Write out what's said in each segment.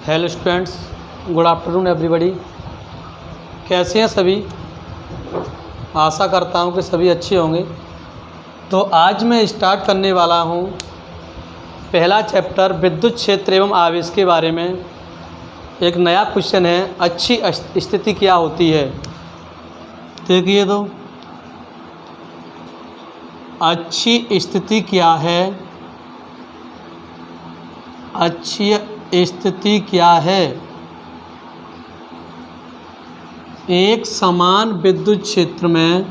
Hello students, good afternoon everybody. कैसे हैं सभी? आशा करता हूं कि सभी अच्छे होंगे। तो आज मैं स्टार्ट करने वाला हूं पहला चैप्टर विद्युत क्षेत्र एवं आवेश के बारे में। एक नया क्वेश्चन है, अच्छी स्थिति क्या होती है। देखिए तो अच्छी स्थिति क्या है। अच्छी स्थिति क्या है? एक समान विद्युत क्षेत्र में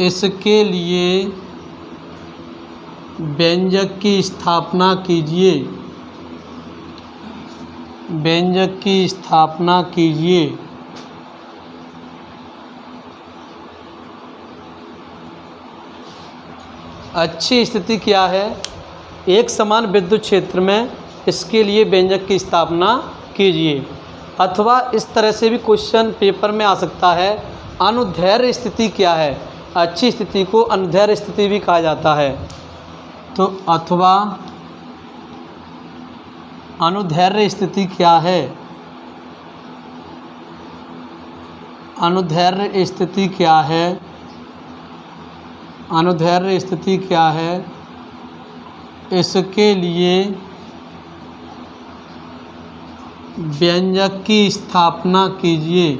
इसके लिए व्यंजक की स्थापना कीजिए। अच्छी स्थिति क्या है? एक समान विद्युत क्षेत्र में इसके लिए व्यंजक की स्थापना कीजिए। अथवा इस तरह से भी क्वेश्चन पेपर में आ सकता है, अनुदैर्घ्य स्थिति क्या है। अच्छी स्थिति को अनुदैर्घ्य स्थिति भी कहा जाता है। तो अथवा अनुदैर्घ्य स्थिति क्या है? अनुदैर्घ्य स्थिति क्या है? अनुदैर्घ्य स्थिति क्या है? इसके लिए व्यंजक की स्थापना कीजिए।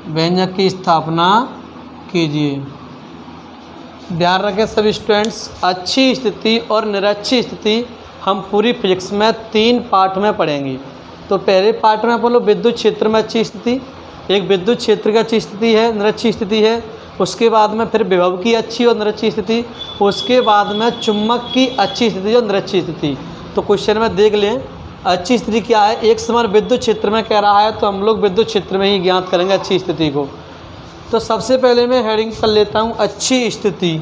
व्यंजक की स्थापना कीजिए। ध्यान रखें सभी स्टूडेंट्स, अच्छी स्थिति और निरक्षी स्थिति हम पूरी फिजिक्स में 3 पार्ट में पढ़ेंगे। तो पहले पार्ट में बोलो विद्युत क्षेत्र में अच्छी स्थिति, एक विद्युत क्षेत्र की अच्छी स्थिति है, निरक्षी स्थिति है। उसके बाद में फिर विभव की अच्छी और निरक्षी स्थिति, उसके बाद में चुंबक की अच्छी स्थिति और निरक्षी स्थिति। तो क्वेश्चन में देख लें अच्छी स्थिति क्या है। एक समान विद्युत क्षेत्र में कह रहा है, तो हम लोग विद्युत क्षेत्र में ही ज्ञात करेंगे अच्छी स्थिति को। तो सबसे पहले मैं हेडिंग कर लेता हूँ अच्छी स्थिति।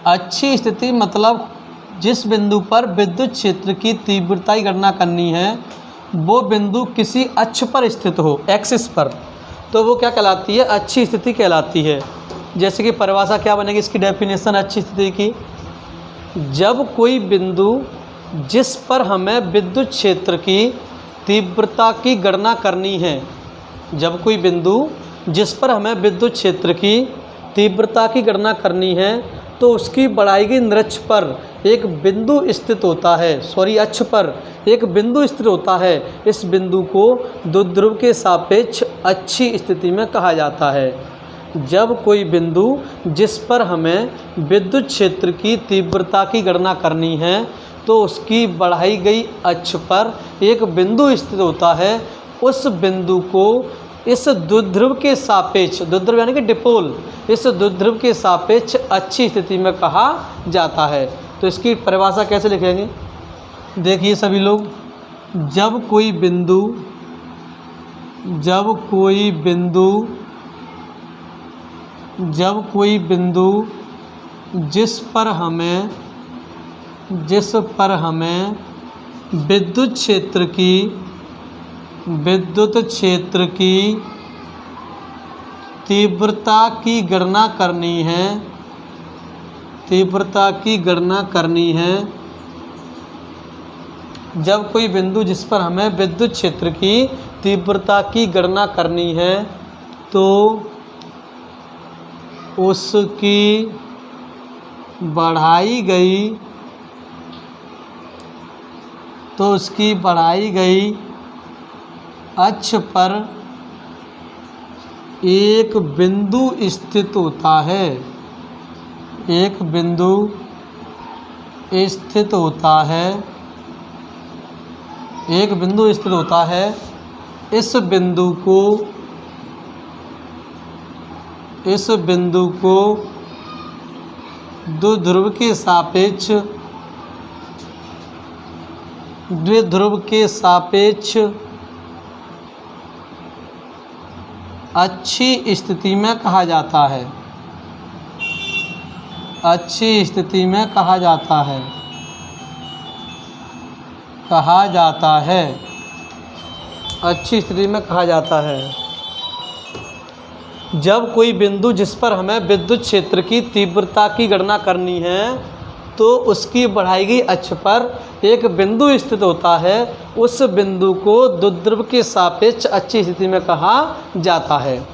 अच्छी स्थिति मतलब जिस बिंदु पर विद्युत क्षेत्र की तीव्रता की गणना करनी है वो बिंदु किसी अक्ष पर स्थित हो, एक्सिस पर, तो वो क्या कहलाती है? अच्छी स्थिति कहलाती है। जैसे कि परिभाषा क्या बनेगी इसकी, डेफिनेशन अच्छी स्थिति की, जब कोई बिंदु जिस पर हमें विद्युत क्षेत्र की तीव्रता की गणना करनी है, जब कोई बिंदु जिस पर हमें विद्युत क्षेत्र की तीव्रता की गणना करनी है तो उसकी बढ़ाई गई निरक्ष पर एक बिंदु स्थित होता है, अक्ष पर एक बिंदु स्थित होता है। इस बिंदु को द्विध्रुव के सापेक्ष अच्छी स्थिति में कहा जाता है। जब कोई बिंदु जिस पर हमें विद्युत क्षेत्र की तीव्रता की गणना करनी है तो उसकी बढ़ाई गई अक्ष पर एक बिंदु स्थित होता है, उस बिंदु को इस द्विध्रुव के सापेक्ष, द्विध्रुव यानी कि डिपोल, इस द्विध्रुव के सापेक्ष अच्छी स्थिति में कहा जाता है। तो इसकी परिभाषा कैसे लिखेंगे? देखिए सभी लोग, जब कोई बिंदु जिस पर हमें विद्युत क्षेत्र की तीव्रता की गणना करनी है, जब कोई बिंदु जिस पर हमें विद्युत क्षेत्र की तीव्रता की गणना करनी है तो उसकी बढ़ाई गई अक्ष पर एक बिंदु स्थित होता है। एक बिंदु स्थित होता है। इस बिंदु को द्विध्रुव के सापेक्ष अच्छी स्थिति में कहा जाता है। अच्छी स्थिति में कहा जाता है। कहा जाता है, अच्छी स्थिति में कहा जाता है। जब कोई बिंदु जिस पर हमें विद्युत क्षेत्र की तीव्रता की गणना करनी है तो उसकी बढ़ाई गई अक्ष पर एक बिंदु स्थित होता है, उस बिंदु को द्विध्रुव के सापेक्ष अच्छी स्थिति में कहा जाता है।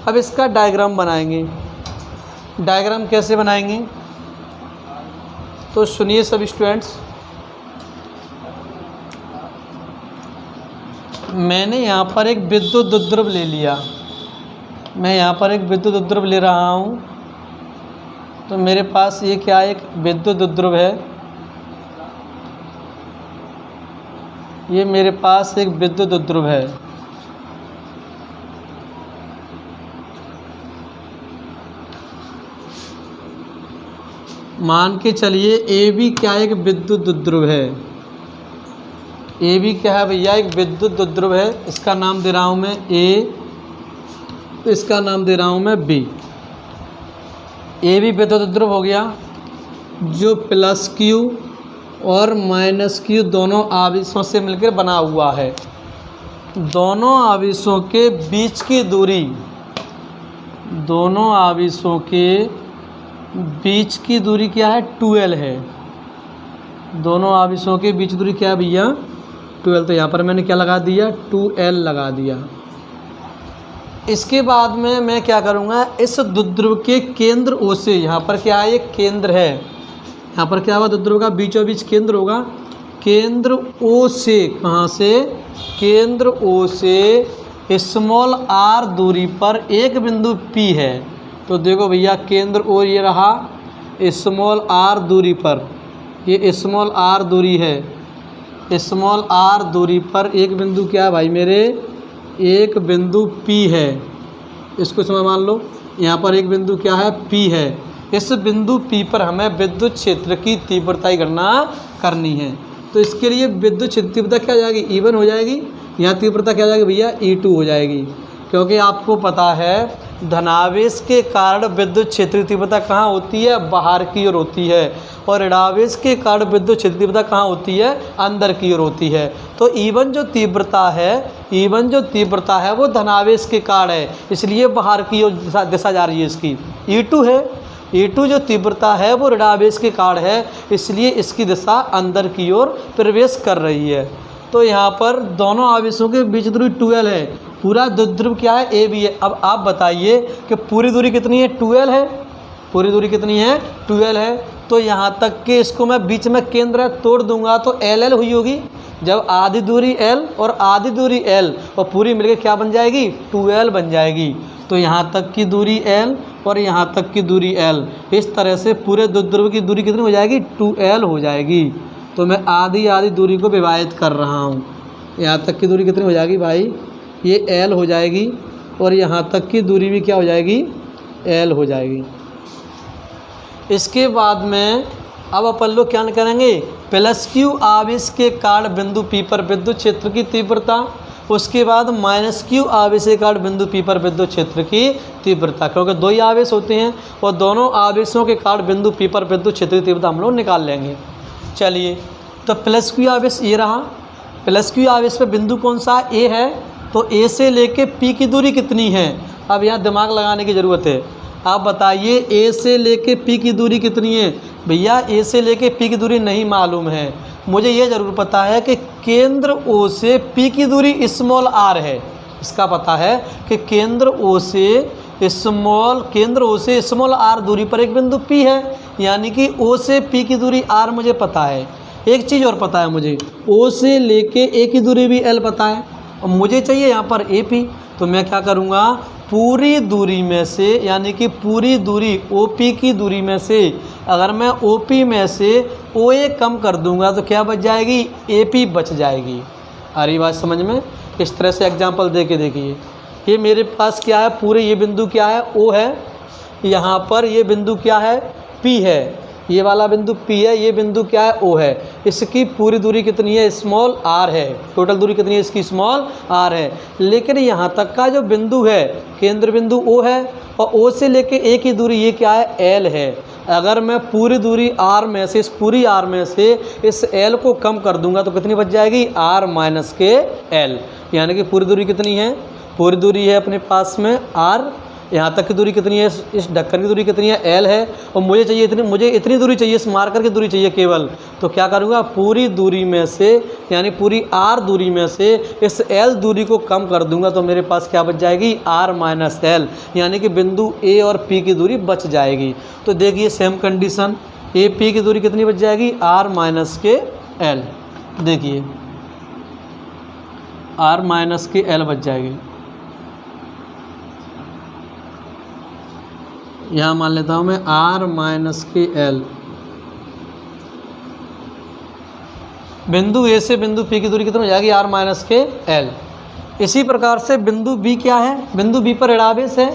अब इसका डायग्राम बनाएंगे। डायग्राम कैसे बनाएंगे तो सुनिए सब स्टूडेंट्स। मैंने यहाँ पर एक विद्युत द्विध्रुव ले लिया, मैं यहाँ पर एक विद्युत द्विध्रुव ले रहा हूँ। तो मेरे पास ये क्या एक विद्युत द्विध्रुव है, ये मेरे पास एक विद्युत द्विध्रुव है। मान के चलिए ए बी क्या एक विद्युत द्विध्रुव है, ए बी क्या है भैया एक विद्युत द्विध्रुव है। इसका नाम दे रहा हूँ मैं ए, इसका नाम दे रहा हूँ मैं बी। ए बी विद्युत द्विध्रुव हो गया जो प्लस क्यू और माइनस क्यू दोनों आवेशों से मिलकर बना हुआ है। दोनों आवेशों के बीच की दूरी, दोनों आवेशों के बीच की दूरी क्या है 2L है। दोनों आवेशों के बीच दूरी क्या है भैया 2L। तो यहाँ पर मैंने क्या लगा दिया 2L लगा दिया। इसके बाद में मैं क्या करूँगा, इस द्विध्रुव के केंद्र O से, यहाँ पर क्या है एक केंद्र है, यहाँ पर क्या होगा द्विध्रुव का बीचों बीच केंद्र होगा। केंद्र O से, कहाँ से, केंद्र O से स्मॉल r दूरी पर एक बिंदु P है। तो देखो भैया केंद्र O ये रहा, स्मॉल r दूरी पर, ये स्मॉल r दूरी है। स्मॉल r दूरी पर एक बिंदु क्या है भाई मेरे, एक बिंदु P है। इसको समय मान लो, यहाँ पर एक बिंदु क्या है P है। इस बिंदु P पर हमें विद्युत क्षेत्र की तीव्रता की गणना करनी है। तो इसके लिए विद्युत क्षेत्र तीव्रता क्या हो जाएगी E1 हो जाएगी, यहाँ तीव्रता क्या हो जाएगी भैया E2 हो जाएगी। क्योंकि आपको पता है धनावेश के कारण विद्युत क्षेत्र की तीव्रता कहाँ होती है, बाहर की ओर होती है, और ऋणावेश के कारण विद्युत क्षेत्र की तीव्रता कहाँ होती है, अंदर की ओर होती है। तो E1 जो तीव्रता है, E1 जो तीव्रता है वो धनावेश के कारण है, इसलिए बाहर की ओर दिशा जा रही है इसकी। E2 है, E2 जो तीव्रता है वो ऋणावेश के कारण है, इसलिए इसकी दिशा अंदर की ओर प्रवेश कर रही है। तो यहाँ पर दोनों आवेशों के बीच दूरी 2L है, पूरा द्विध्रुव क्या है ए बी है। अब आप बताइए कि पूरी दूरी कितनी है 2L है, पूरी दूरी कितनी है 2L है। तो यहाँ तक कि इसको मैं बीच में केंद्र तोड़ दूंगा तो LL हुई होगी। जब आधी दूरी L और आधी दूरी L और पूरी मिलकर क्या बन जाएगी 2L बन जाएगी। तो यहाँ तक की दूरी L और यहाँ तक की दूरी L, इस तरह से पूरे द्विध्रुव की दूरी कितनी हो जाएगी 2L हो जाएगी। तो मैं आधी आधी दूरी को विभाजित कर रहा हूँ। यहाँ तक की दूरी कितनी हो जाएगी भाई, ये L हो जाएगी, और यहाँ तक की दूरी भी क्या हो जाएगी L हो जाएगी। इसके बाद में अब अपन लोग क्या करेंगे, प्लस क्यू आवेश के कारण बिंदु P पर विद्युत क्षेत्र की तीव्रता, उसके बाद माइनस क्यू आवेश के कारण बिंदु P पर विद्युत क्षेत्र की तीव्रता, क्योंकि दो ही आवेश होते हैं और दोनों आवेशों के कारण बिंदु P पर विद्युत क्षेत्र की तीव्रता हम लोग निकाल लेंगे। चलिए, तो प्लस क्यू आवेश ये रहा, प्लस क्यू आवेश पे बिंदु कौन सा ए है, तो ए से लेके P की दूरी कितनी है। अब यहाँ दिमाग लगाने की ज़रूरत है। आप बताइए ए से लेके P की दूरी कितनी है। भैया ए से लेके P की दूरी नहीं मालूम है, मुझे ये ज़रूर पता है कि केंद्र O से P की दूरी स्मॉल r है। इसका पता है कि केंद्र O से स्मॉल r दूरी पर एक बिंदु P है, यानी कि O से P की दूरी r मुझे पता है। एक चीज़ और पता है मुझे, O से लेके A की दूरी भी L पता है, और मुझे चाहिए यहाँ पर AP। तो मैं क्या करूँगा, पूरी दूरी में से, यानी कि पूरी दूरी OP की दूरी में से अगर मैं OP में से OA कम कर दूंगा तो क्या बच जाएगी, AP बच जाएगी। आ रही बात समझ में। इस तरह से एग्जांपल दे के देखिए। ये मेरे पास क्या है, पूरे ये बिंदु क्या है O है, यहाँ पर ये बिंदु क्या है P है, ये वाला बिंदु P है, ये बिंदु क्या है O है। इसकी पूरी दूरी कितनी है, स्मॉल r है। टोटल दूरी कितनी है इसकी, स्मॉल r है। लेकिन यहाँ तक का जो बिंदु है, केंद्र बिंदु O है, और O से लेके A की दूरी ये क्या है, L है। अगर मैं पूरी दूरी r में से, इस पूरी r में से इस l को कम कर दूंगा तो कितनी बच जाएगी, r माइनस के l। यानी कि पूरी दूरी कितनी है, पूरी दूरी है अपने पास में r, यहाँ तक की दूरी कितनी है, इस ढक्कन की दूरी कितनी है, l है, और मुझे चाहिए इतनी, मुझे इतनी दूरी चाहिए, इस मार्कर की दूरी चाहिए केवल। तो क्या करूँगा, पूरी दूरी में से यानी पूरी r दूरी में से इस l दूरी को कम कर दूंगा तो मेरे पास क्या बच जाएगी, r माइनस l, यानी कि बिंदु a और p की दूरी बच जाएगी। तो देखिए सेम कंडीशन, a p की दूरी कितनी बच जाएगी, r माइनस के l। देखिए r माइनस के l बच जाएगी। यहाँ मान लेता हूँ मैं r माइनस के l। बिंदु A से बिंदु P की दूरी कितनी हो जाएगी, r माइनस के l। इसी प्रकार से बिंदु B क्या है, बिंदु B पर ऋणावेश है,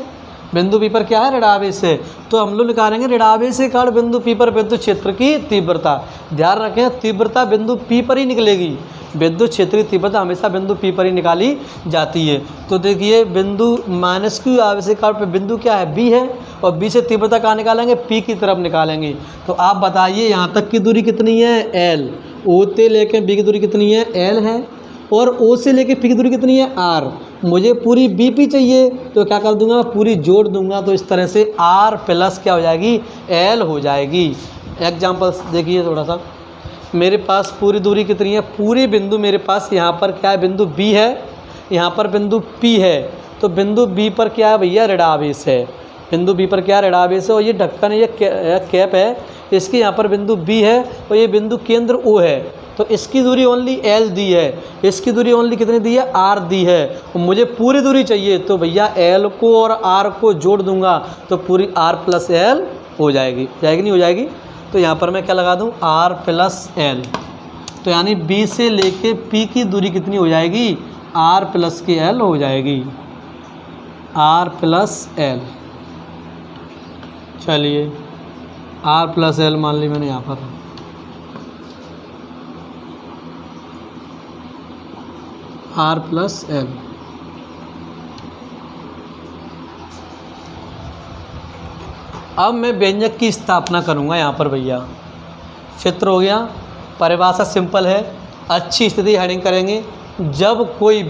बिंदु B पर क्या है, ऋणावेश है। तो हम लोग निकालेंगे ऋणावेश के कारण बिंदु P पर विद्युत क्षेत्र की तीव्रता। ध्यान रखें तीव्रता बिंदु P पर ही निकलेगी, विद्युत क्षेत्र की तीव्रता हमेशा बिंदु P पर ही निकाली जाती है। तो देखिए बिंदु माइनस Q आवेश के कारण पे बिंदु क्या है, B है, और B से तीव्रता कहाँ निकालेंगे, P की तरफ निकालेंगे। तो आप बताइए यहाँ तक की दूरी कितनी है, L, O से लेकर B की दूरी कितनी है, L है, और O से लेकर P की दूरी कितनी है, R। मुझे पूरी BP चाहिए तो क्या कर दूंगा, पूरी जोड़ दूंगा, तो इस तरह से R प्लस क्या हो जाएगी, L हो जाएगी। एग्जाम्पल्स देखिए थोड़ा सा, मेरे पास पूरी दूरी कितनी है, पूरी बिंदु मेरे पास यहाँ पर क्या है, बिंदु B है, यहाँ पर बिंदु P है, तो बिंदु B पर क्या है भैया, ऋणावेश है, बिंदु B पर क्या ऋणावेश है, और ये ढक्कन है, ये कैप है, इसके यहाँ पर बिंदु B है, और ये बिंदु केंद्र O है। तो इसकी दूरी ओनली L दी है, इसकी दूरी ओनली कितनी दी है, R दी है, और मुझे पूरी दूरी चाहिए तो भैया L को और R को जोड़ दूंगा तो पूरी R प्लस L हो जाएगी, जाएगी नहीं हो जाएगी। तो यहाँ पर मैं क्या लगा दूँ, R प्लस L। तो यानी B से लेके P की दूरी कितनी हो जाएगी, R प्लस के L हो जाएगी, R प्लस L। चलिए R प्लस L मान ली मैंने यहाँ पर, R प्लस L। अब मैं व्यंजक की स्थापना करूँगा यहाँ पर भैया। चित्र हो गया, परिभाषा सिंपल है, अच्छी स्थिति हेडिंग करेंगे। जब कोई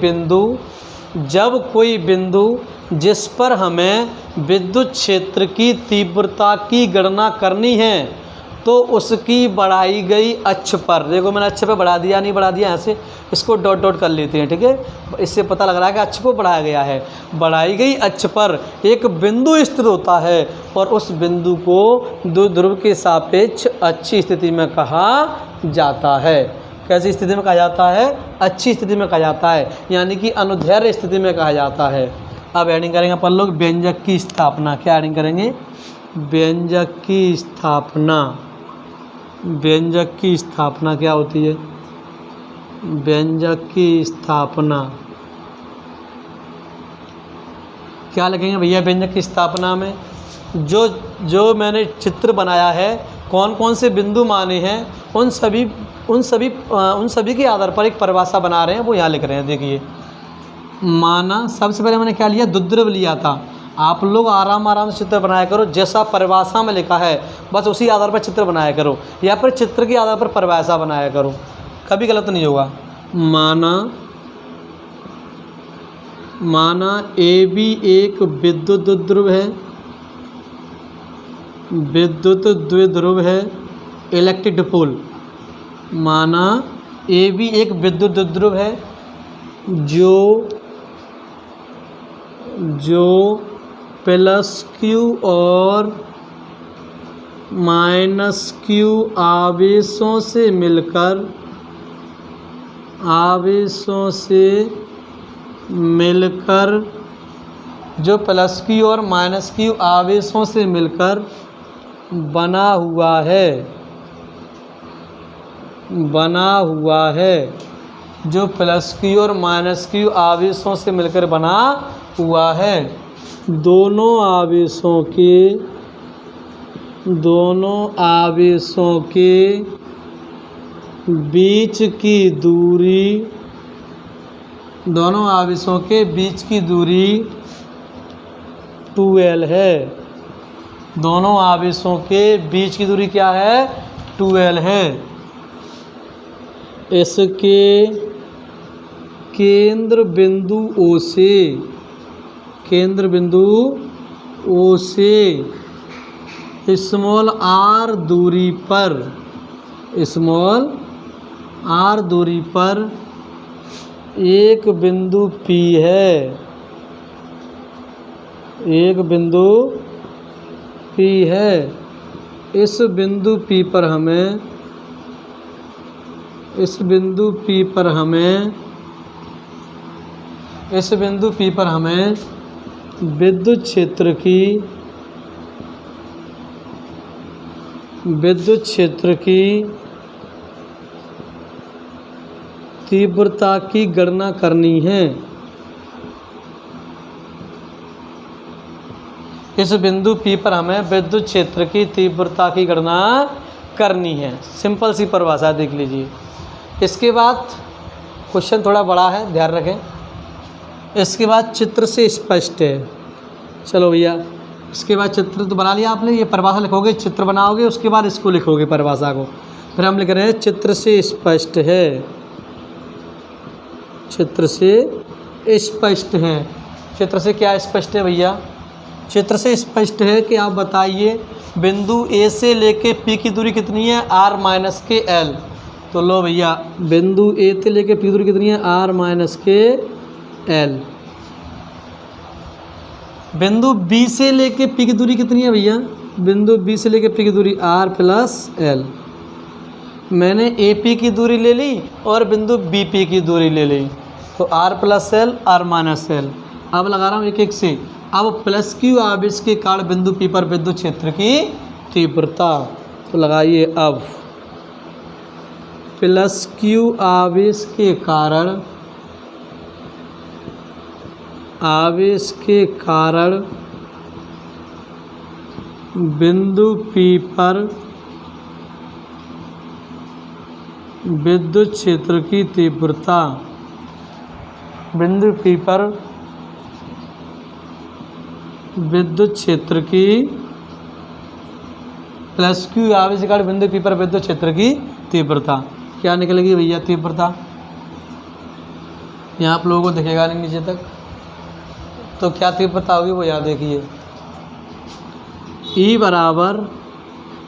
बिंदु जिस पर हमें विद्युत क्षेत्र की तीव्रता की गणना करनी है तो उसकी बढ़ाई गई अक्ष पर, देखो मैंने अक्ष पे बढ़ा दिया, नहीं बढ़ा दिया, यहाँ से इसको डॉट डॉट कर लेते हैं, ठीक है, इससे पता लग रहा है कि अक्ष को बढ़ाया गया है। बढ़ाई गई अक्ष पर एक बिंदु स्थित होता है और उस बिंदु को द्विध्रुव के सापेक्ष अच्छी स्थिति में कहा जाता है। कैसी स्थिति में कहा जाता है, अच्छी स्थिति में कहा जाता है, यानी कि अनुदैर्ध्य स्थिति में कहा जाता है। अब एडिंग करेंगे अपन लोग व्यंजक की स्थापना। क्या एडिंग करेंगे, व्यंजक की स्थापना। व्यंजक की स्थापना क्या होती है, व्यंजक की स्थापना क्या लिखेंगे भैया, व्यंजक की स्थापना में जो मैंने चित्र बनाया है, कौन कौन से बिंदु माने हैं, उन सभी के आधार पर एक परिभाषा बना रहे हैं, वो यहाँ लिख रहे हैं। देखिए माना, सबसे पहले मैंने क्या लिया, द्विध्रुव लिया था। आप लोग आराम से चित्र बनाया करो, जैसा परिभाषा में लिखा है बस उसी आधार पर चित्र बनाया करो, या फिर चित्र के आधार पर परिभाषा बनाया करो, कभी गलत नहीं होगा। माना AB एक विद्युत द्विध्रुव है, विद्युत द्विध्रुव है, इलेक्ट्रिक डिपोल। माना AB एक विद्युत द्विध्रुव है जो प्लस Q और माइनस Q आवेशों से मिलकर जो प्लस Q और माइनस Q आवेशों से मिलकर बना हुआ है, जो प्लस Q और माइनस Q आवेशों से मिलकर बना हुआ है। दोनों आवेशों के बीच की दूरी 2L है। दोनों आवेशों के बीच की दूरी क्या है 2L है। इसके केंद्र बिंदु O से स्मॉल r दूरी पर एक बिंदु P है। इस बिंदु P पर हमें विद्युत क्षेत्र की तीव्रता की गणना करनी है। इस बिंदु P पर हमें विद्युत क्षेत्र की तीव्रता की गणना करनी है। सिंपल सी परिभाषा देख लीजिए। इसके बाद क्वेश्चन थोड़ा बड़ा है, ध्यान रखें। इसके बाद चित्र से स्पष्ट है। चलो भैया, इसके बाद चित्र तो बना लिया आपने, ये परिभाषा लिखोगे, चित्र बनाओगे, उसके बाद इसको लिखोगे परिभाषा को। फिर हम लिख रहे हैं चित्र से स्पष्ट है। चित्र से क्या स्पष्ट है भैया? चित्र से स्पष्ट है कि आप बताइए बिंदु A से लेके P की दूरी कितनी है r माइनस के L। तो लो भैया, बिंदु A से लेके P की दूरी कितनी है r माइनस के L। बिंदु B से लेके P की दूरी कितनी है भैया? बिंदु B से लेके P की दूरी r प्लस L। मैंने AP की दूरी ले ली और बिंदु BP की दूरी ले ली, तो r plus L r minus L। अब लगा रहा हूँ एक एक से। अब प्लस Q आवेश के कारण बिंदु P पर विद्युत क्षेत्र की तीव्रता, तो लगाइए अब प्लस Q आवेश के कारण बिंदु P पर विद्युत क्षेत्र की तीव्रता, बिंदु P पर विद्युत क्षेत्र की प्लस Q आवेश के कारण बिंदु P पर विद्युत क्षेत्र की तीव्रता क्या निकलेगी भैया? तीव्रता यहाँ आप लोगों को दिखेगा नहीं नीचे तक, तो क्या तीव्रता होगी वो याद देखिए। E बराबर,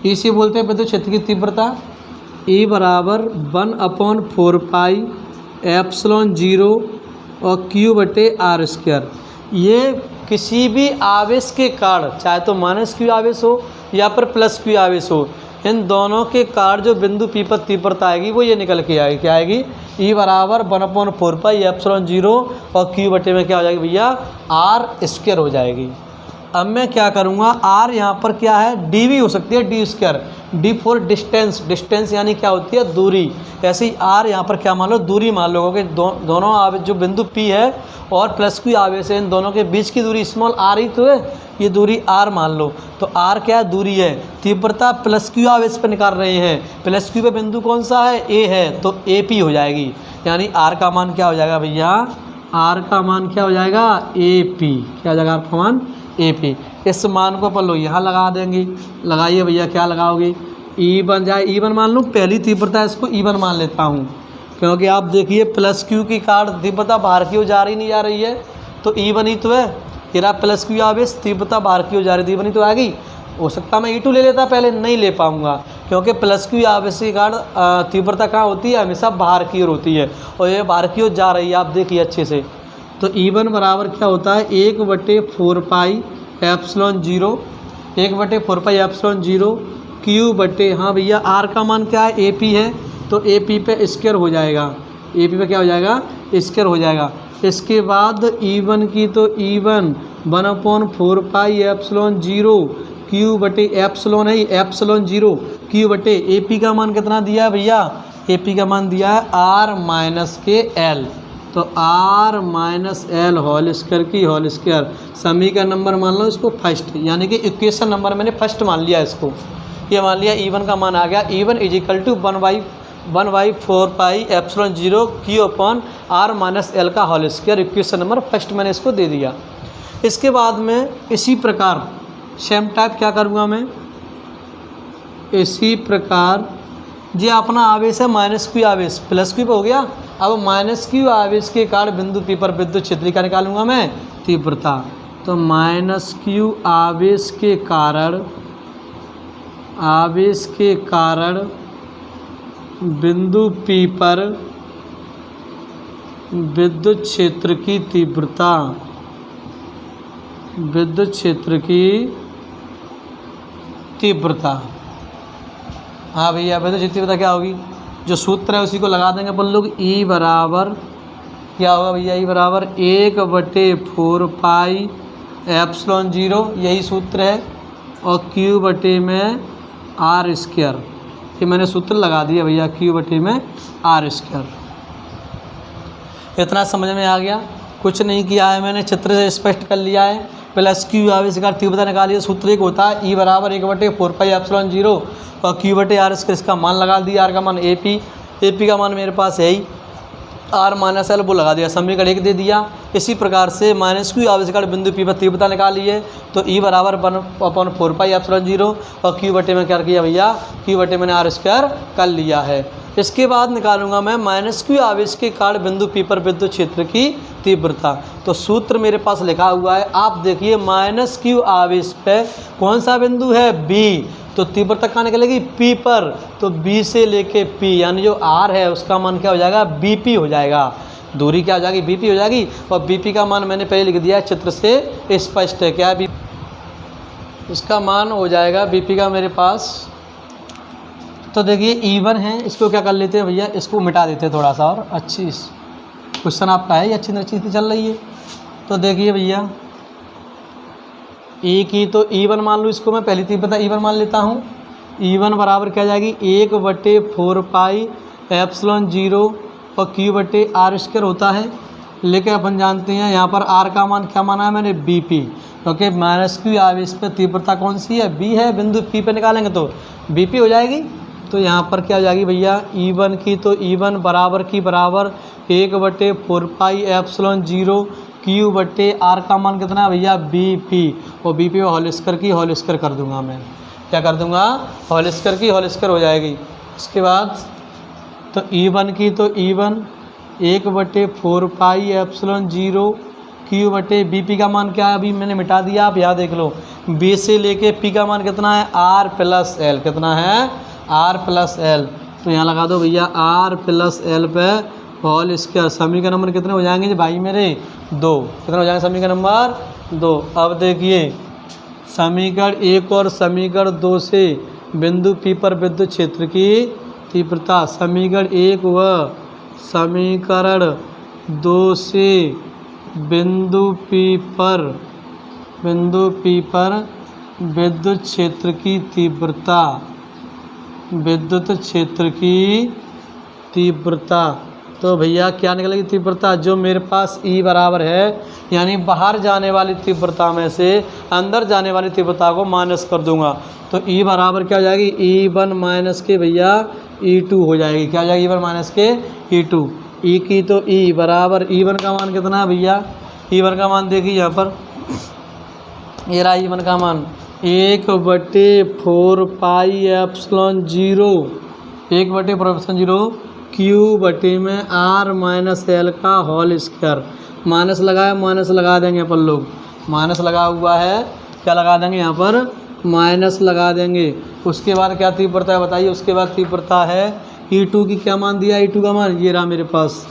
E से बोलते हैं विद्युत क्षेत्र की तीव्रता, E बराबर 1/4 पाई एप्सिलॉन 0 और Q/r²। ये किसी भी आवेश के कारण, चाहे तो माइनस Q आवेश हो या पर प्लस Q आवेश हो, इन दोनों के कारण जो बिंदु P पर तीव्रता आएगी वो ये निकल के आएगी। क्या आएगी? E बराबर 1/4 पाई एप्सिलॉन 0 और Q/, में क्या हो जाएगी भैया? r² हो जाएगी। अब मैं क्या करूँगा, r यहाँ पर क्या है? d भी हो सकती है, d²। d फॉर डिस्टेंस यानी क्या होती है? दूरी। ऐसे ही r यहाँ पर क्या मान लो? दूरी मान लो कि दोनों आवेश जो बिंदु P है और प्लस Q आवेश है, इन दोनों के बीच की दूरी स्मॉल r ही तो है, ये दूरी r मान लो। तो r क्या दूरी है? तीव्रता प्लस Q आवेश पर निकाल रहे हैं, प्लस Q पे बिंदु कौन सा है? A है, तो AP हो जाएगी। यानी r का मान क्या हो जाएगा भैया? r का मान क्या हो जाएगा? AP। क्या हो जाएगा r का मान? AP। इस मान को अपन लोग यहाँ लगा देंगे। लगाइए भैया, क्या लगाओगे? E1 जाए, E1 मान लूँ, पहली तीव्रता इसको E1 मान लेता हूँ, क्योंकि आप देखिए प्लस Q की कारण तीव्रता बाहर की ओर जा रही नहीं जा रही है, तो E1 ही तो है। तेरा प्लस Q आवेश तीव्रता बाहर की ओर जा रही, E1 ही तो आ गई। हो सकता मैं E2 ले लेता, पहले नहीं ले पाऊँगा, क्योंकि प्लस Q आवेश के कारण तीव्रता कहाँ होती है? हमेशा बाहर की ओर होती है, और ये बाहर की ओर जा रही है, आप देखिए अच्छे से। तो E1 बराबर क्या होता है? 1/4 pi epsilon 0, 1/4 pi epsilon 0 Q/, हाँ भैया r का मान क्या है? AP है, तो AP पे स्क्वायर हो जाएगा। AP पे क्या हो जाएगा? स्क्वायर हो जाएगा। इसके बाद E1 की, तो E1 1/4 pi epsilon 0 Q/, epsilon है, एप्सिलॉन 0 Q/। AP का मान कितना दिया है भैया? AP का मान दिया है r-L, तो r-L होल स्क्वायर की होल स्क्वायर। समीकरण नंबर मान लो इसको फर्स्ट, यानी कि इक्वेशन नंबर मैंने फर्स्ट मान लिया इसको। ये मान लिया E1 का मान आ गया, E1 = 1/4 पाई एप्सिलॉन 0 Q/r-L का whole square. Equation number first मैंने इसको दे दिया। इसके बाद में इसी प्रकार सेम टाइप क्या करूँगा मैं, इसी प्रकार ये अपना आवेश है माइनस क्यू आवेश, प्लस क्यू हो गया। अब माइनस क्यू आवेश के कारण बिंदु पी पर विद्युत क्षेत्र का निकालूंगा मैं तीव्रता। तो माइनस क्यू आवेश के कारण बिंदु पी पर विद्युत क्षेत्र की तीव्रता, विद्युत क्षेत्र की तीव्रता। हाँ भैया, विद्युत क्षेत्र की तीव्रता क्या होगी, जो सूत्र है उसी को लगा देंगे अपन लोग। ई बराबर क्या होगा भैया, ई बराबर 1/4 पाई एप्सिलॉन 0, यही सूत्र है, और क्यू बटे में आर स्क्वायर। ये मैंने सूत्र लगा दिया भैया, क्यू बटे में आर स्क्वायर। इतना समझ में आ गया, कुछ नहीं किया है मैंने, चित्र से स्पष्ट कर लिया है। प्लस क्यू आवेश का तीव्रता निकालिए, सूत्र एक होता है ई बराबर 1/4 पाई एप्सिलॉन 0 और क्यू बटे आर स्क्वायर, इसका मान लगा दिया। आर का मान एपी का मान मेरे पास है ही, आर माइनस एल वो लगा दिया, समीकरण 1 दे दिया। इसी प्रकार से माइनस क्यू आवेश का बिंदु पी पर तीव्रता निकालिए, तो ई बराबर 1/4 पाई एप्सिलॉन 0 और क्यू बटे में क्या किया भैया, क्यू बटे मैंने आर स्क्वायर कर लिया है। इसके बाद निकालूंगा मैं माइनस क्यू आवेश के कारण बिंदु पी पर विद्युत क्षेत्र की तीव्रता। तो सूत्र मेरे पास लिखा हुआ है, आप देखिए माइनस क्यू आवेश पे कौन सा बिंदु है, बी, तो तीव्रता कहाँ निकलेगी, पी पर। तो बी से लेके पी यानी जो आर है उसका मान क्या हो जाएगा, बीपी हो जाएगा। दूरी क्या हो जाएगी, बीपी हो जाएगी। और बीपी का मान मैंने पहले लिख दिया है, चित्र से स्पष्ट है। क्या बी, इसका मान हो जाएगा बीपी का मेरे पास, तो देखिए E1 है, इसको क्या कर लेते हैं भैया, इसको मिटा देते हैं थोड़ा सा, और अच्छी क्वेश्चन आपका है, ये अच्छी चीज़ चल रही है। तो देखिए भैया E की तो E1 मान लूँ, इसको मैं पहली तीव्रता E1 मान लेता हूँ। E1 बराबर क्या जाएगी, 1/4 पाई एप्सिलॉन 0 और क्यू बटे आर स्क्वायर होता है। लेकिन अपन जानते हैं यहाँ पर आर का मान क्या माना है मैंने, बीपी, क्योंकि माइनस क्यू आवेश पे तीव्रता कौन सी है, बी है, बिंदु पी पे निकालेंगे तो बीपी हो जाएगी। तो यहाँ पर क्या हो जाएगी भैया, E1 की तो E1 बराबर की बराबर 1/4 पाई एप्सिलॉन 0 क्यू बटे आर का मान कितना है भैया, बीपी, और बीपी होल स्क्वायर कर दूंगा मैं, क्या कर दूंगा, होल स्क्वायर हो जाएगी। इसके बाद तो E1 की तो E1 1/4 पाई एप्सिलॉन 0 क्यू बटे बीपी का मान क्या है, अभी मैंने मिटा दिया, आप यहाँ देख लो। बी से लेके पी का मान कितना है, आर प्लस एल, कितना है, आर प्लस एल। तो यहाँ लगा दो भैया आर प्लस एल पे होल स्क्वायर। समीकरण नंबर कितने हो जाएंगे जी भाई मेरे, 2। कितने हो जाएंगे समीकरण नंबर 2। अब देखिए समीकरण 1 और समीकरण 2 से बिंदु पी पर विद्युत क्षेत्र की तीव्रता, समीकरण 1 व समीकरण 2 से बिंदु पी पर विद्युत क्षेत्र की तीव्रता, विद्युत क्षेत्र की तीव्रता। तो भैया क्या निकलेगी तीव्रता, जो मेरे पास E बराबर है, यानी बाहर जाने वाली तीव्रता में से अंदर जाने वाली तीव्रता को माइनस कर दूंगा। तो E बराबर क्या हो जाएगी, E1 माइनस के भैया E2 हो जाएगी। क्या हो जाएगी, E1 माइनस के E2। E की तो E बराबर E1 का मान कितना है भैया, E1 का मान देखिए यहाँ पर, ये रहा E1 का मान 1/4 पाई एप्सिलॉन 0, 1/4 एप्सिलॉन 0 क्यू बटे में आर माइनस एल का होल स्क्वायर। माइनस लगाया, माइनस लगा देंगे अपन लोग, माइनस लगा हुआ है, क्या लगा देंगे यहाँ पर, माइनस लगा देंगे। उसके बाद क्या तीव्रता है बताइए, उसके बाद तीव्रता है E2 की, क्या मान दिया E2 का मान, ये रहा मेरे पास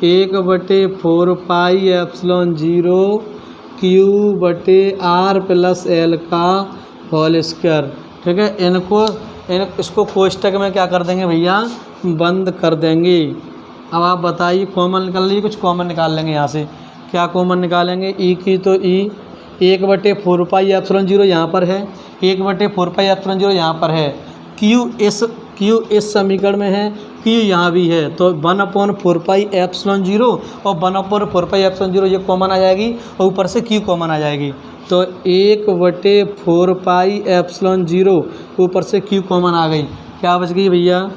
1/4 पाई एप्सिलॉन 0 क्यू बटे आर प्लस एल का होल स्क्वायर। ठीक है, इसको कोष्टक में क्या कर देंगे भैया, बंद कर देंगे। अब आप बताइए कॉमन निकाल लीजिए, कुछ कॉमन निकाल लेंगे यहाँ से। क्या कॉमन निकालेंगे, E की तो E 1/4 पाई एप्सिलॉन 0 यहाँ पर है, 1/4 पाई एप्सिलॉन 0 यहाँ पर है, क्यू इस समीकरण में है, क्यू यहाँ भी है, तो 1/4 पाई एप्सिलॉन 0 और 1/4 पाई एप्सिलॉन 0 ये कॉमन आ जाएगी, और ऊपर से क्यू कॉमन आ जाएगी। तो 1/4 पाई एप्सिलॉन 0 ऊपर से क्यू कॉमन आ गई। क्या बच गई भैया,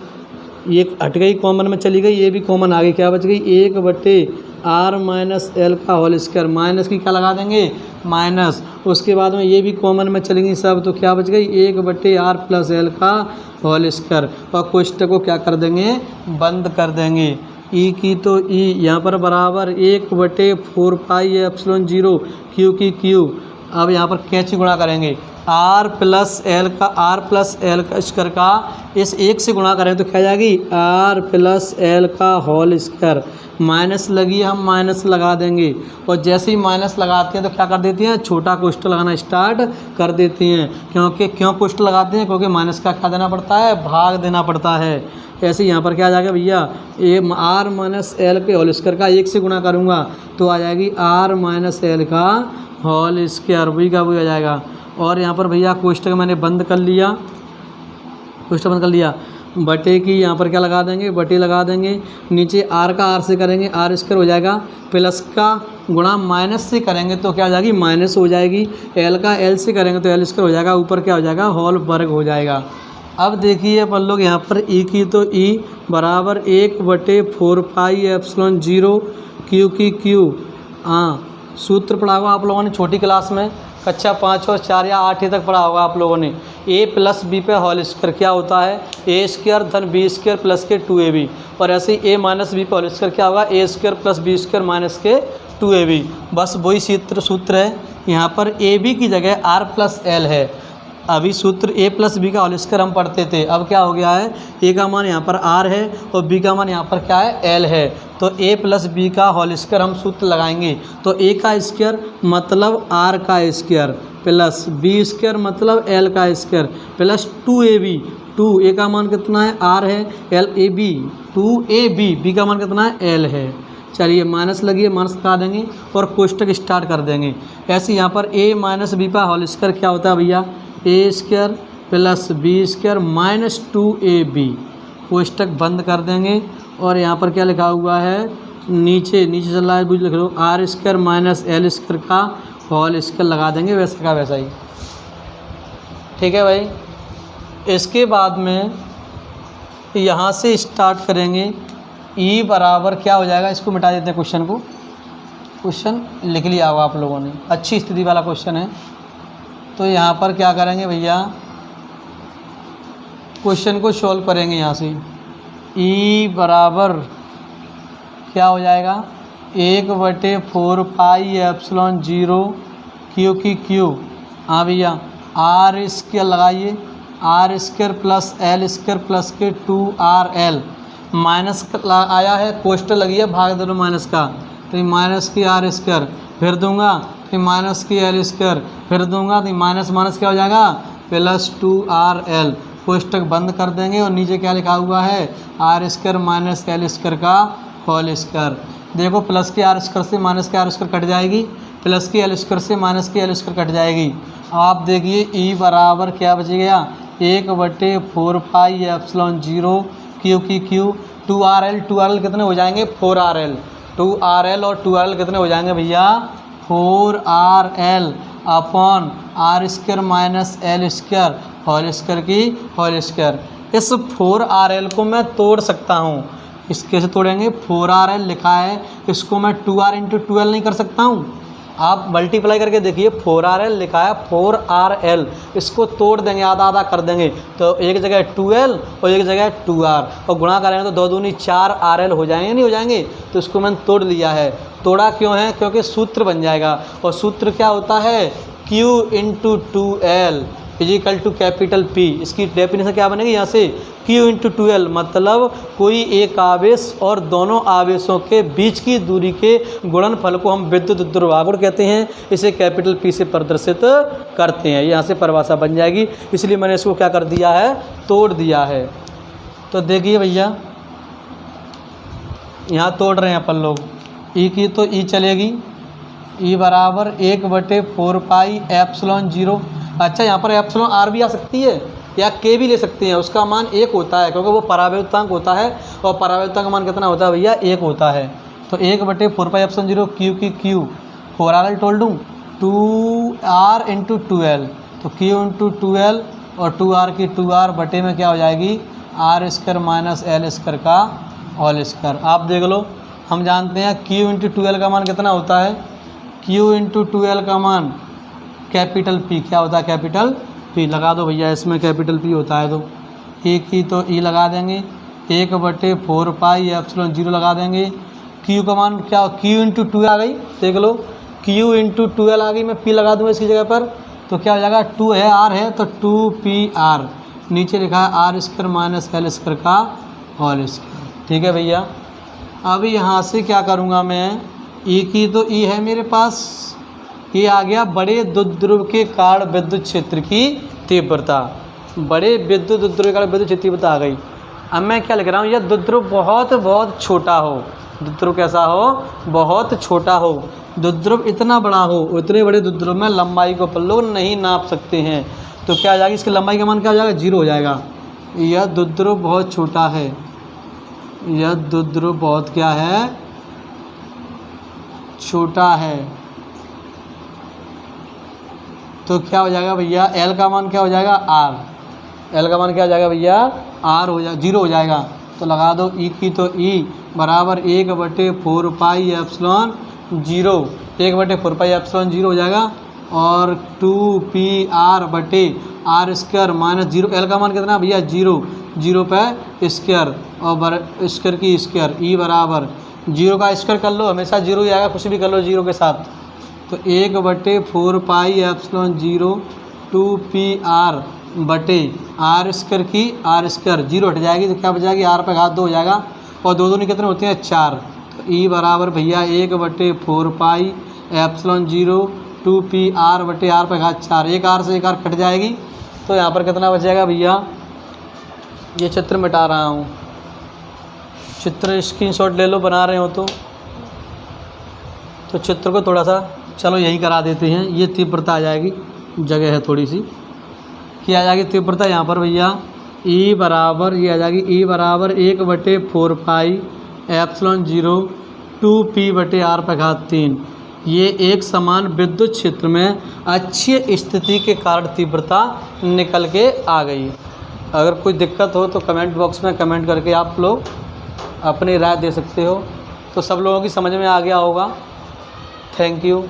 ये हट गई, कॉमन में चली गई, ये भी कॉमन आ गई। क्या बच गई, 1/r माइनस एल का होल स्क्वायर। माइनस की क्या लगा देंगे, माइनस, उसके बाद में ये भी कॉमन में चलेंगी सब, तो क्या बच गई 1/r + l का होल स्क्वायर। और कोष्टक को क्या कर देंगे, बंद कर देंगे। ई की तो ई यहाँ पर बराबर 1/4πε0 क्यू की क्यू। अब यहाँ पर कैंची गुणा करेंगे, r + l का स्क्वायर का इस 1 से गुणा करें तो क्या जाएगी r + l का होल स्क्वायर। माइनस लगी, हम माइनस लगा देंगे, और जैसे ही माइनस लगाते हैं तो क्या कर देती हैं, छोटा कोष्टक लगाना स्टार्ट कर देती हैं। क्यों कोष्टक लगाते हैं, क्योंकि माइनस का क्या देना पड़ता है, भाग देना पड़ता है। ऐसे यहाँ पर क्या आ जाएगा भैया, r - l के होल स्क्वायर का 1 से गुणा करूँगा तो आ जाएगी r - l का होल स्क्वायर, वही का वही आ जाएगा। और यहाँ पर भैया कोष्टक मैंने बंद कर लिया, कोष्टक बंद कर लिया। बटे की यहाँ पर क्या लगा देंगे, बटे लगा देंगे। नीचे r का r से करेंगे r स्क्वायर हो जाएगा, प्लस का गुणा माइनस से करेंगे तो क्या हो जाएगी, माइनस हो जाएगी। l का l से करेंगे तो l स्क्वायर हो जाएगा, ऊपर क्या हो जाएगा, होल वर्ग हो जाएगा। अब देखिए अपन लोग यहाँ पर ई की तो ई बराबर 1/4πε0 क्यू की क्यू। हाँ, सूत्र पढ़ा हुआ आप लोगों ने छोटी क्लास में, कक्षा 5 और 4 या 8 तक पढ़ा होगा आप लोगों ने। a + b पे होल स्क्वायर क्या होता है, a² धन b² प्लस के 2ab। और ऐसे ही a - b पे होल स्क्वायर क्या होगा, a² + b² माइनस के 2ab। बस वही सूत्र है। यहाँ पर ab की जगह r + l है। अभी सूत्र a + b का होल स्क्वायर हम पढ़ते थे, अब क्या हो गया है, a का मान यहाँ पर r है और b का मान यहाँ पर क्या है, l है। तो a + b का होल स्क्वायर हम सूत्र लगाएंगे तो a का स्क्वायर मतलब r का स्क्वायर प्लस b² मतलब l का स्क्वायर प्लस 2ab। 2 a का मान कितना है, r है, l ab 2ab, b का मान कितना है, l है। चलिए माइनस लगी है, माइनस लगा देंगे और कोष्टक स्टार्ट कर देंगे। ऐसे यहाँ पर a - b का होल स्क्वायर क्या होता है भैया, a² + b² माइनस 2ab। कोष्टक बंद कर देंगे और यहाँ पर क्या लिखा हुआ है, नीचे चल रहा है, बुझ लिख लो, r² - l² का होल स्क्वायर लगा देंगे, वैसे का वैसा ही। ठीक है भाई। इसके बाद में यहाँ से स्टार्ट करेंगे, e बराबर क्या हो जाएगा, इसको मिटा देते हैं क्वेश्चन को। क्वेश्चन लिख लिया होगा आप लोगों ने, अच्छी स्थिति वाला क्वेश्चन है। तो यहाँ पर क्या करेंगे भैया, क्वेश्चन को सॉल्व करेंगे। यहाँ से e बराबर क्या हो जाएगा, 1/4πε0 क्यू की क्यू। हाँ भैया, r² लगाइए, r² + l² प्लस के 2rl। माइनस आया है, कोष्टक लगी है, भाग दे दो माइनस का, तो ये माइनस की r² फिर दूंगा, फिर माइनस की l² फिर दूंगा, तो माइनस माइनस क्या हो जाएगा, प्लस 2rl। कोष्टक बंद कर देंगे और नीचे क्या लिखा हुआ है, r² - l² का होल स्क्वायर। देखो प्लस की r² से माइनस की r² कट जाएगी, प्लस की l² से माइनस की l² कट जाएगी। आप देखिए e बराबर क्या बच गया, 1/4πε0 क्यू की क्यू। 2rl कितने हो जाएंगे, 4rl। 2rl और 2rl कितने हो जाएंगे भैया, 4rl upon r² - l² whole square की होल स्क्वायर। इस 4rl को मैं तोड़ सकता हूँ, इस कैसे तोड़ेंगे, 4rl लिखा है, इसको मैं 2r × 12 नहीं कर सकता हूँ। आप मल्टीप्लाई करके देखिए, 4rl लिखा है, 4rl, इसको तोड़ देंगे, आधा आधा कर देंगे, तो एक जगह 2l और एक जगह 2r, और गुणा करेंगे तो 2 दूनी 4rl हो जाएंगे, नहीं हो जाएंगे। तो इसको मैंने तोड़ लिया है। तोड़ा क्यों है, क्योंकि सूत्र बन जाएगा, और सूत्र क्या होता है, q × 2l = कैपिटल P। इसकी डेफिनेशन क्या बनेगी, यहाँ से q × 2l मतलब कोई एक आवेश और दोनों आवेशों के बीच की दूरी के गुणनफल को हम विद्युत ध्रुवागुण कहते हैं, इसे कैपिटल P से प्रदर्शित करते हैं। यहाँ से परिभाषा बन जाएगी, इसलिए मैंने इसको क्या कर दिया है, तोड़ दिया है। तो देखिए भैया, यहाँ तोड़ रहे हैं अपन लोग, e की तो e चलेगी, e बराबर 1/4πε0। अच्छा, यहाँ पर एप्सिलॉन r भी आ सकती है या k भी ले सकते हैं, उसका मान 1 होता है, क्योंकि वो परावैद्युतांक होता है, और परावैद्युतांक का मान कितना होता है भैया, 1 होता है। तो 1/4πε0 क्यू की क्यू, 4rl तोड़ दूँ, 2r × 2l, तो q × 2l और 2r की 2r बटे में क्या हो जाएगी, r² - l² का होल स्क्वायर। आप देख लो, हम जानते हैं q × 2l का मान कितना होता है, q × 2l का मान कैपिटल पी, क्या होता है कैपिटल पी, लगा दो भैया इसमें कैपिटल पी होता है तो एक ही तो ई लगा देंगे, 1/4 पाई एप्सिलॉन 0 लगा देंगे। क्यू का मान क्या, क्यू इंटू 2 आ गई, देख लो क्यू इंटू 12 आ गई, मैं पी लगा दूँगा इसकी जगह पर, तो क्या हो जाएगा 2 है आर है तो 2pr, नीचे लिखा है R square minus L square का होल स्क्वायर। ठीक है भैया, अब यहाँ से क्या करूँगा मैं, ई की तो ई है मेरे पास, ये आ गया बड़े द्विध्रुव के कारण विद्युत क्षेत्र की तीव्रता, बड़े विद्युत द्विध्रुव के कारण विद्युत क्षेत्र की तीव्रता आ गई। अब मैं क्या लिख रहा हूँ, यह द्विध्रुव बहुत बहुत छोटा हो, द्विध्रुव कैसा हो, बहुत छोटा हो, द्विध्रुव इतना बड़ा हो, उतने बड़े द्विध्रुव में लंबाई को अपन लोग नहीं नाप सकते हैं, तो क्या आ जाएगी इसकी लंबाई का मान क्या हो जाएगा, 0 हो जाएगा। यह द्विध्रुव बहुत छोटा है, यह द्विध्रुव बहुत क्या है, छोटा है, तो क्या हो जाएगा भैया, एल का मान क्या हो जाएगा आर, एल का मान क्या हो जाएगा भैया आर हो जाएगा, 0 हो जाएगा, तो लगा दो ई की तो ई बराबर 1/4 पाई एप्सिलॉन 0, 1/4 पाई एप्सिलॉन 0 हो जाएगा, और 2pr बटे आर स्क्वायर माइनस 0, एल का मान कितना भैया 0, 0 पे स्क्वायर और स्क्वायर की स्क्वायर, ई बराबर 0 का स्क्वायर कर लो, हमेशा 0 ही आएगा, कुछ भी कर लो 0 के साथ, तो 1/4 पाई एप्सिलॉन 0 2pr बटे आर स्क्वायर की आर स्क्वायर, 0 हट जाएगी तो क्या बच जाएगी, आर पे घात 2 हो जाएगा, और दो दूनी कितने होते हैं 4, तो ई बराबर भैया 1/4 पाई एप्सिलॉन 0 2pr बटे आर पे घात 4, एक आर से एक आर कट जाएगी, तो यहाँ पर कितना बच जाएगा भैया, ये चित्र मिटा रहा हूँ, चित्र स्क्रीनशॉट ले लो बना रहे हो तो चित्र को थोड़ा सा चलो यही करा देते हैं, ये तीव्रता आ जाएगी, जगह है थोड़ी सी, क्या आ जाएगी तीव्रता यहाँ पर भैया, ई बराबर ये आ जाएगी, ई बराबर 1/4 पाई एप्सिलॉन 0 2p बटे आर पे घात 3, ये एक समान विद्युत क्षेत्र में अच्छी स्थिति के कारण तीव्रता निकल के आ गई। अगर कोई दिक्कत हो तो कमेंट बॉक्स में कमेंट करके आप लोग अपनी राय दे सकते हो। तो सब लोगों की समझ में आ गया होगा। Thank you.